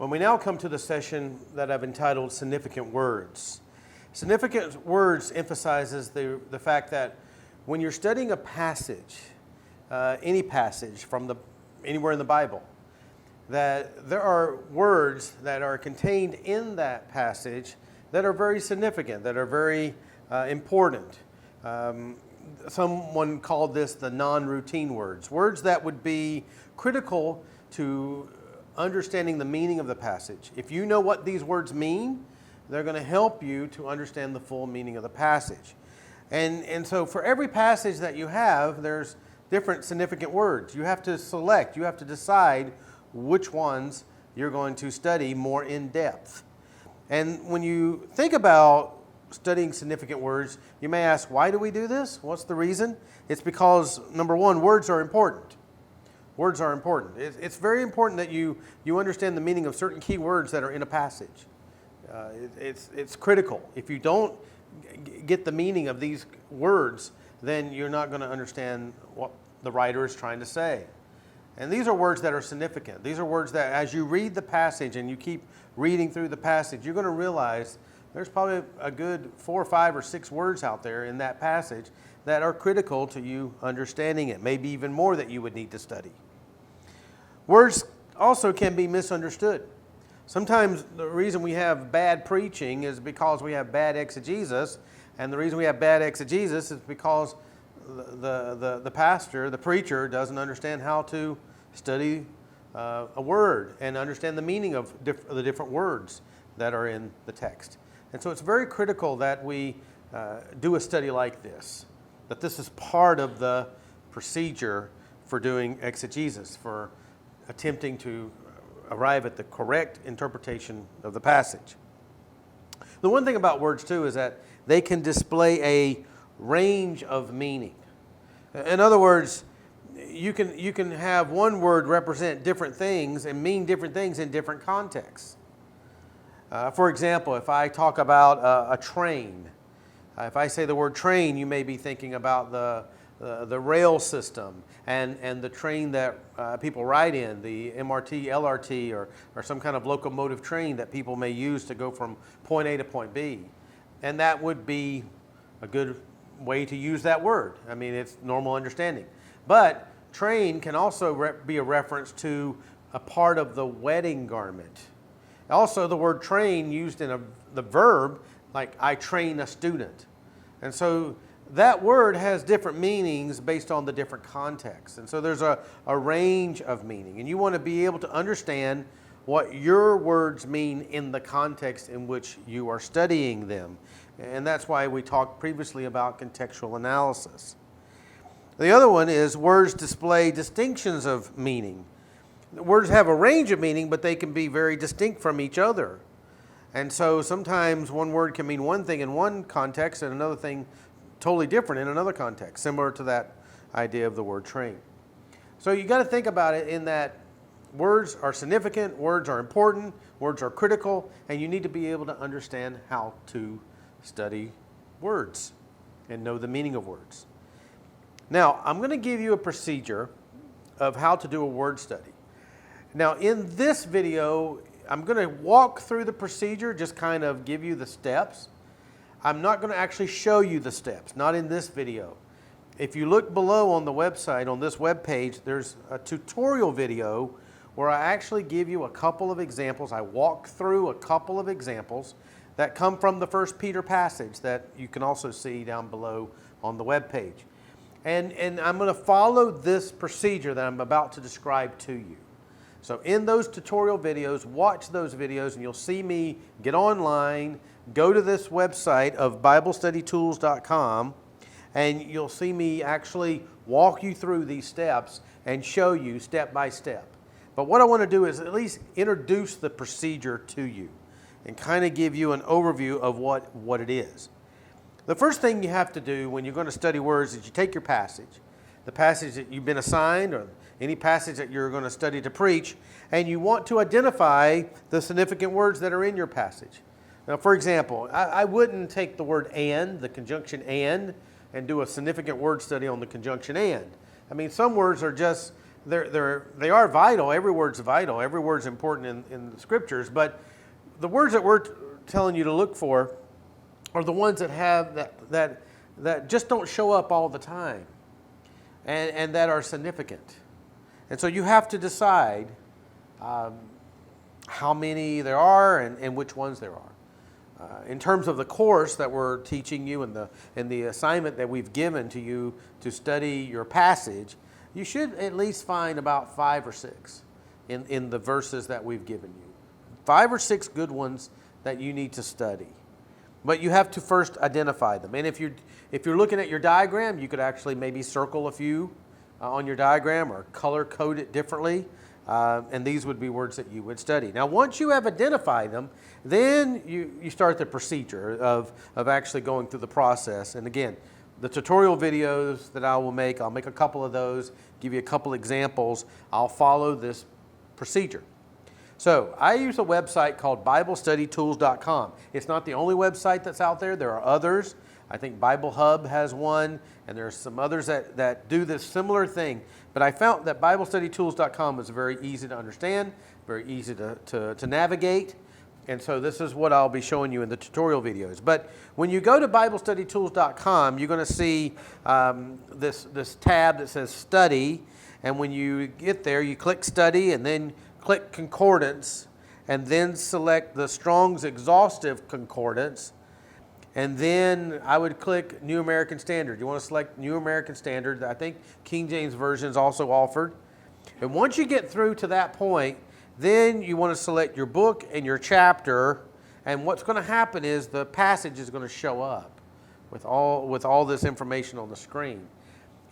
Well, we now come to the session that I've entitled Significant Words. Significant words emphasizes the fact that when you're studying a passage, any passage from anywhere in the Bible, that there are words that are contained in that passage that are very significant, that are very important. Someone called this the non-routine words, words that would be critical to understanding the meaning of the passage. If you know what these words mean, they're going to help you to understand the full meaning of the passage. And so for every passage that you have, there's different significant words. You have to select, you have to decide which ones you're going to study more in depth. And when you think about studying significant words, you may ask, why do we do this? What's the reason? It's because, number one, words are important. Words are important. It's very important that you understand the meaning of certain key words that are in a passage. It's critical. If you don't get the meaning of these words, then you're not going to understand what the writer is trying to say. And these are words that are significant. These are words that as you read the passage and you keep reading through the passage, you're going to realize there's probably a good 4 or 5 or 6 words out there in that passage that are critical to you understanding it, maybe even more that you would need to study. Words also can be misunderstood. Sometimes the reason we have bad preaching is because we have bad exegesis, and the reason we have bad exegesis is because the pastor, the preacher, doesn't understand how to study a word and understand the meaning of the different words that are in the text. And so it's very critical that we do a study like this, that this is part of the procedure for doing exegesis, for attempting to arrive at the correct interpretation of the passage. The one thing about words, too, is that they can display a range of meaning. In other words, you can have one word represent different things and mean different things in different contexts. For example, if I talk about a train, if I say the word train, you may be thinking about the rail system and the train that people ride in, the MRT, LRT, or some kind of locomotive train that people may use to go from point A to point B. And that would be a good way to use that word. I mean, it's normal understanding. But train can also be a reference to a part of the wedding garment. Also, the word train used in the verb, like I train a student. And so that word has different meanings based on the different contexts. And so there's a range of meaning. And you want to be able to understand what your words mean in the context in which you are studying them. And that's why we talked previously about contextual analysis. The other one is words display distinctions of meaning. Words have a range of meaning, but they can be very distinct from each other. And so sometimes one word can mean one thing in one context and another thing totally different in another context, similar to that idea of the word train. So you got to think about it in that words are significant, words are important, words are critical, and you need to be able to understand how to study words and know the meaning of words. Now, I'm going to give you a procedure of how to do a word study. Now, in this video, I'm going to walk through the procedure, just kind of give you the steps. I'm not going to actually show you the steps, not in this video. If you look below on the website, on this web page, there's a tutorial video where I actually give you a couple of examples. I walk through a couple of examples that come from the 1 Peter passage that you can also see down below on the web page. And I'm going to follow this procedure that I'm about to describe to you. So in those tutorial videos, watch those videos and you'll see me get online, go to this website of BibleStudyTools.com, and you'll see me actually walk you through these steps and show you step by step. But what I want to do is at least introduce the procedure to you and kind of give you an overview of what it is. The first thing you have to do when you're going to study words is you take your passage, the passage that you've been assigned or any passage that you're going to study to preach, and you want to identify the significant words that are in your passage. Now, for example, I wouldn't take the word and, the conjunction and do a significant word study on the conjunction and. I mean, some words are just they are vital. Every word's vital. Every word's important in the scriptures. But the words that we're telling you to look for are the ones that have that just don't show up all the time, and that are significant. And so you have to decide how many there are and which ones there are. In terms of the course that we're teaching you and the assignment that we've given to you to study your passage, you should at least find about 5 or 6 in the verses that we've given you. 5 or 6 good ones that you need to study. But you have to first identify them. And if you're looking at your diagram, you could actually maybe circle a few on your diagram or color code it differently. And these would be words that you would study. Now, once you have identified them, then you start the procedure of actually going through the process. And again, the tutorial videos that I'll make a couple of those, give you a couple examples. I'll follow this procedure. So I use a website called BibleStudyTools.com. It's not the only website that's out there. There are others. I think Bible Hub has one, and there are some others that do this similar thing. But I found that BibleStudyTools.com is very easy to understand, very easy to navigate. And so this is what I'll be showing you in the tutorial videos. But when you go to BibleStudyTools.com, you're going to see this tab that says Study. And when you get there, you click Study and then click Concordance. And then select the Strong's Exhaustive Concordance. And then I would click New American Standard. You want to select New American Standard. I think King James Version is also offered. And once you get through to that point, then you want to select your book and your chapter. And what's going to happen is the passage is going to show up with all this information on the screen.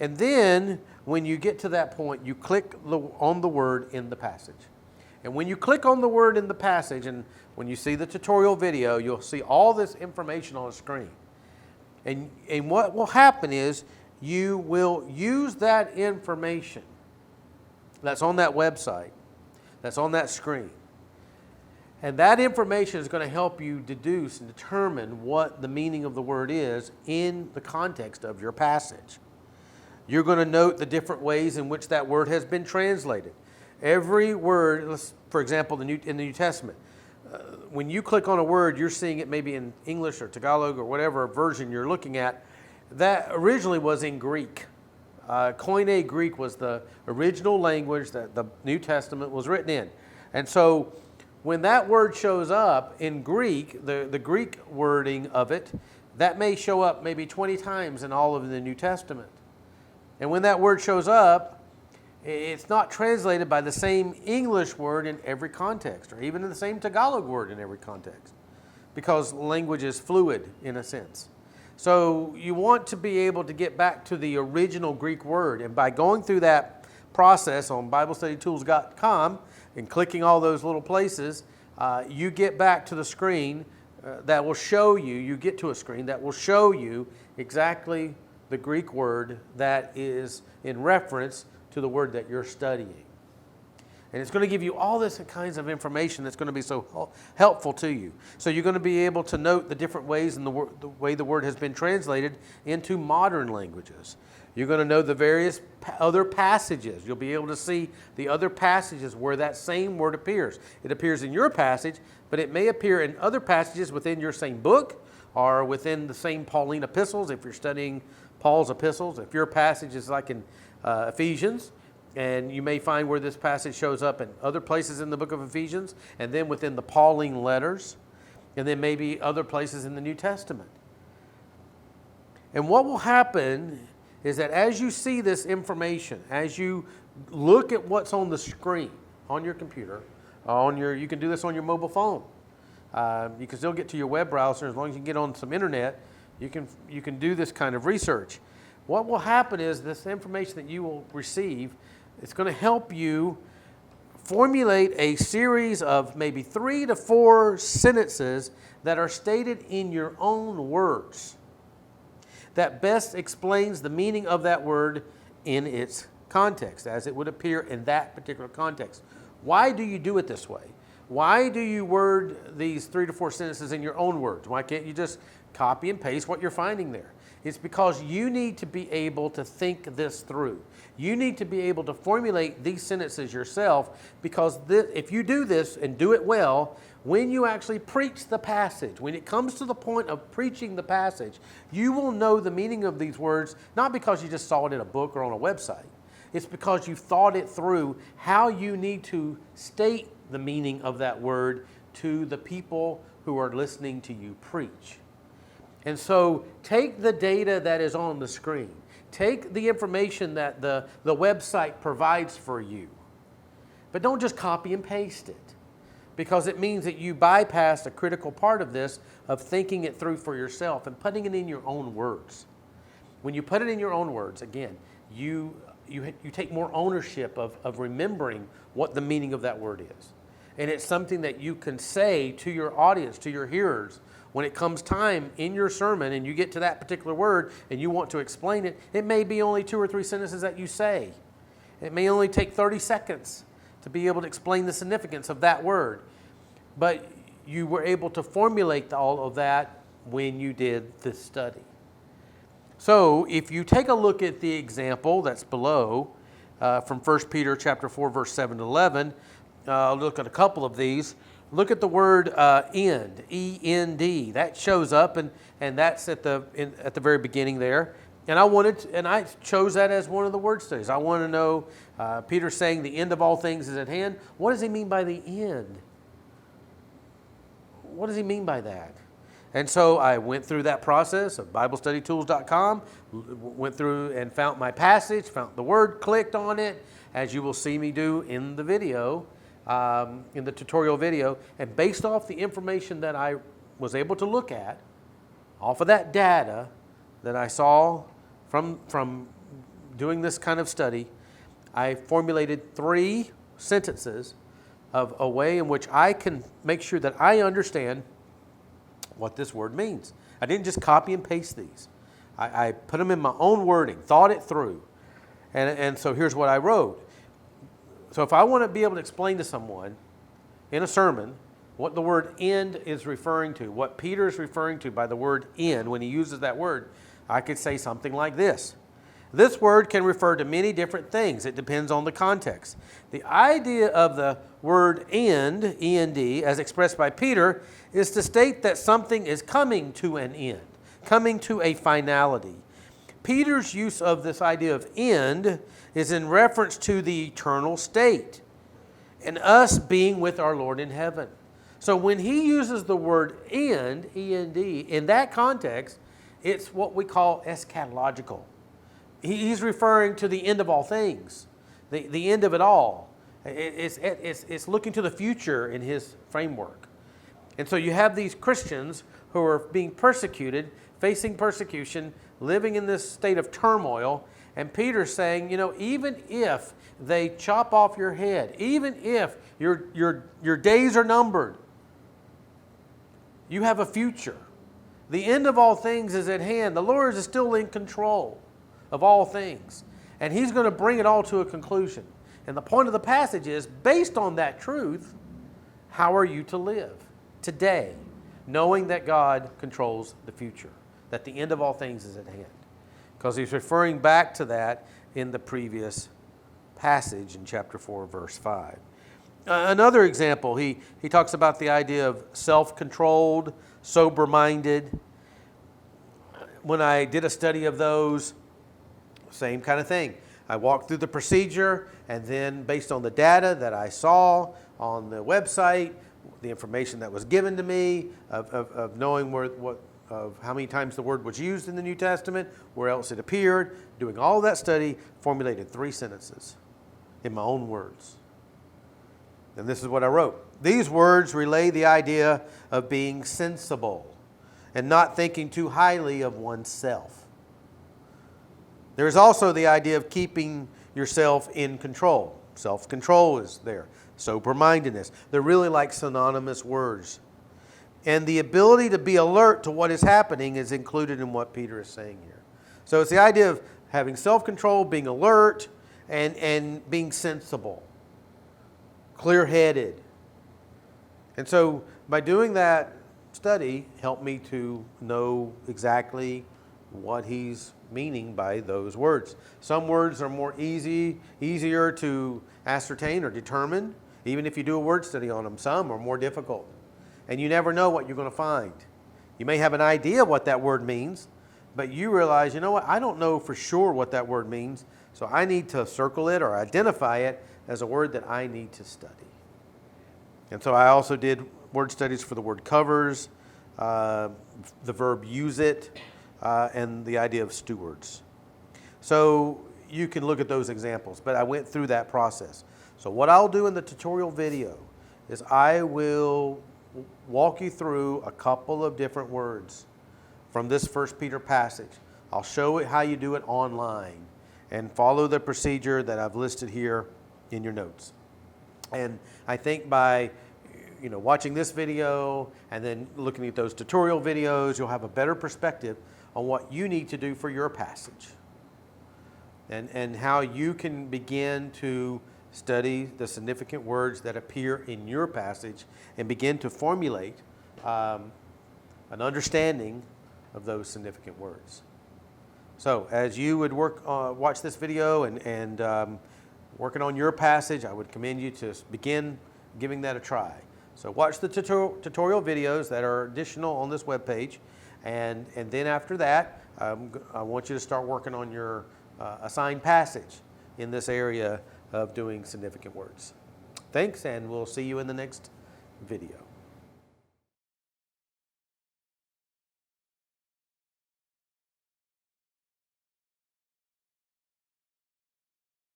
And then when you get to that point, you click on the word in the passage. And when you click on the word in the passage, and when you see the tutorial video, you'll see all this information on the screen. And what will happen is you will use that information that's on that website, that's on that screen. And that information is going to help you deduce and determine what the meaning of the word is in the context of your passage. You're going to note the different ways in which that word has been translated. Every word, for example, in the New Testament, when you click on a word, you're seeing it maybe in English or Tagalog or whatever version you're looking at. That originally was in Greek. Koine Greek was the original language that the New Testament was written in. And so when that word shows up in Greek, the Greek wording of it, that may show up maybe 20 times in all of the New Testament. And when that word shows up, it's not translated by the same English word in every context, or even in the same Tagalog word in every context, because language is fluid in a sense. So you want to be able to get back to the original Greek word, and by going through that process on BibleStudyTools.com and clicking all those little places, you get back to the screen that will show you get to a screen that will show you exactly the Greek word that is in reference to the word that you're studying. And it's going to give you all this kinds of information that's going to be so helpful to you. So you're going to be able to note the different ways in the way the word has been translated into modern languages. You're going to know the various other passages. You'll be able to see the other passages where that same word appears. It appears in your passage, but it may appear in other passages within your same book or within the same Pauline epistles if you're studying Paul's epistles. If your passage is like in Ephesians, and you may find where this passage shows up in other places in the book of Ephesians, and then within the Pauline letters, and then maybe other places in the New Testament. And what will happen is that as you see this information, as you look at what's on the screen, on your computer, you can do this on your mobile phone. You can still get to your web browser as long as you can get on some internet. You can do this kind of research. What will happen is this information that you will receive, it's going to help you formulate a series of maybe 3 to 4 sentences that are stated in your own words that best explains the meaning of that word in its context, as it would appear in that particular context. Why do you do it this way? Why do you word these 3 to 4 sentences in your own words? Why can't you just copy and paste what you're finding there? It's because you need to be able to think this through. You need to be able to formulate these sentences yourself, because if you do this and do it well, when you actually preach the passage, when it comes to the point of preaching the passage, you will know the meaning of these words, not because you just saw it in a book or on a website. It's because you've thought it through how you need to state the meaning of that word to the people who are listening to you preach. And so take the data that is on the screen. Take the information that the website provides for you. But don't just copy and paste it, because it means that you bypass a critical part of this, of thinking it through for yourself and putting it in your own words. When you put it in your own words, again, you take more ownership of remembering what the meaning of that word is. And it's something that you can say to your audience, to your hearers, when it comes time in your sermon and you get to that particular word and you want to explain it. It may be only 2 or 3 sentences that you say. It may only take 30 seconds to be able to explain the significance of that word. But you were able to formulate all of that when you did this study. So if you take a look at the example that's below from 1 Peter chapter 4, verse 7 to 11, look at a couple of these. Look at the word end, E-N-D. That shows up, and that's at the very beginning there. And I chose that as one of the word studies. I want to know, Peter's saying the end of all things is at hand. What does he mean by the end? What does he mean by that? And so I went through that process of BibleStudyTools.com, went through and found my passage, found the word, clicked on it, as you will see me do in the video, in the tutorial video. And based off the information that I was able to look at, off of that data that I saw from doing this kind of study, I formulated 3 sentences of a way in which I can make sure that I understand what this word means. I didn't just copy and paste these. I put them in my own wording, thought it through. And so here's what I wrote. So if I want to be able to explain to someone in a sermon what the word end is referring to, what Peter is referring to by the word end when he uses that word, I could say something like this. This word can refer to many different things. It depends on the context. The idea of the word end, E-N-D, as expressed by Peter, is to state that something is coming to an end, coming to a finality. Peter's use of this idea of end is in reference to the eternal state and us being with our Lord in heaven. So when he uses the word end, E-N-D, in that context, it's what we call eschatological. He's referring to the end of all things, the end of it all. It's looking to the future in his framework. And so you have these Christians who are being persecuted, facing persecution, living in this state of turmoil. And Peter's saying, even if they chop off your head, even if your days are numbered, you have a future. The end of all things is at hand. The Lord is still in control of all things. And he's going to bring it all to a conclusion. And the point of the passage is, based on that truth, how are you to live today, knowing that God controls the future, that the end of all things is at hand? Because he's referring back to that in the previous passage in chapter 4, verse 5. Another example, he talks about the idea of self-controlled, sober-minded. When I did a study of those, same kind of thing. I walked through the procedure, and then based on the data that I saw on the website, the information that was given to me of knowing of how many times the word was used in the New Testament, where else it appeared, doing all of that study, formulated 3 sentences in my own words. And this is what I wrote. These words relay the idea of being sensible and not thinking too highly of oneself. There is also the idea of keeping yourself in control. Self-control is there. Sober-mindedness. They're really like synonymous words. And the ability to be alert to what is happening is included in what Peter is saying here. So it's the idea of having self-control, being alert, and being sensible, clear-headed. And so by doing that study, helped me to know exactly what he's meaning by those words. Some words are more easier to ascertain or determine, even if you do a word study on them. Some are more difficult, and you never know what you're going to find. You may have an idea what that word means, but you realize, you know what, I don't know for sure what that word means, so I need to circle it or identify it as a word that I need to study. And so I also did word studies for the word covers, the verb use it, and the idea of stewards. So you can look at those examples, but I went through that process. So what I'll do in the tutorial video is I will walk you through a couple of different words from this 1 Peter passage. I'll show it how you do it online and follow the procedure that I've listed here in your notes. And I think by watching this video and then looking at those tutorial videos, you'll have a better perspective on what you need to do for your passage and how you can begin to study the significant words that appear in your passage and begin to formulate an understanding of those significant words. So as you would watch this video and working on your passage, I would commend you to begin giving that a try. So watch the tutorial videos that are additional on this webpage, and then after that, I want you to start working on your assigned passage in this area of doing significant words. Thanks, and we'll see you in the next video.